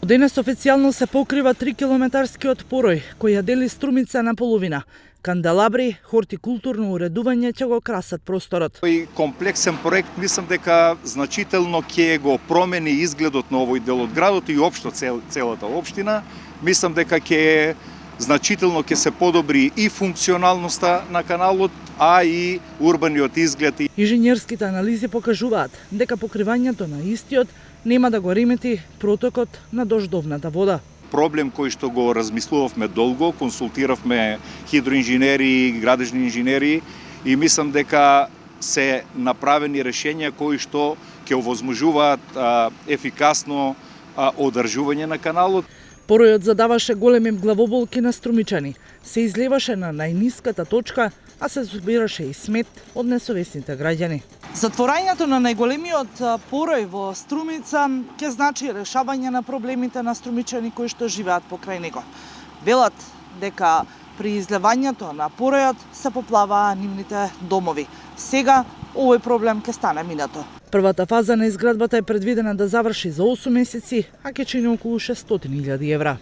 Денес официјално се покрива 3-километарскиот порој, кој ја дели Струмица на половина. Канделабри, хортикултурно уредување ќе го красат просторот. Тој комплексен проект мислам дека значително ќе го промени изгледот на овој дел од градот и општо целата општина. Мислам дека значително ќе се подобри и функционалноста на каналот, а и урбаниот изглед. Инженерските анализи покажуваат дека покривањето на истиот нема да го ремети протокот на дождовната вода. Проблем кој што го размислувавме долго, консултиравме хидроинженери, градежни инженери и мислам дека се направени решенија кои што ќе овозможуваат ефикасно одржување на каналот. Поројот задаваше големи главоболки на струмичани. Се излеваше на најниската точка, а се собираше и смет од несовесните граѓани. Затворањето на најголемиот порој во Струмица ќе значи решавање на проблемите на струмичани кои што живеат покрај него. Велат дека при излевањето на поројот се поплаваа нивните домови. Сега овој проблем ќе стане минато. Првата фаза на изградбата е предвидена да заврши за 8 месеци, а ќе чини околу 600.000 евра.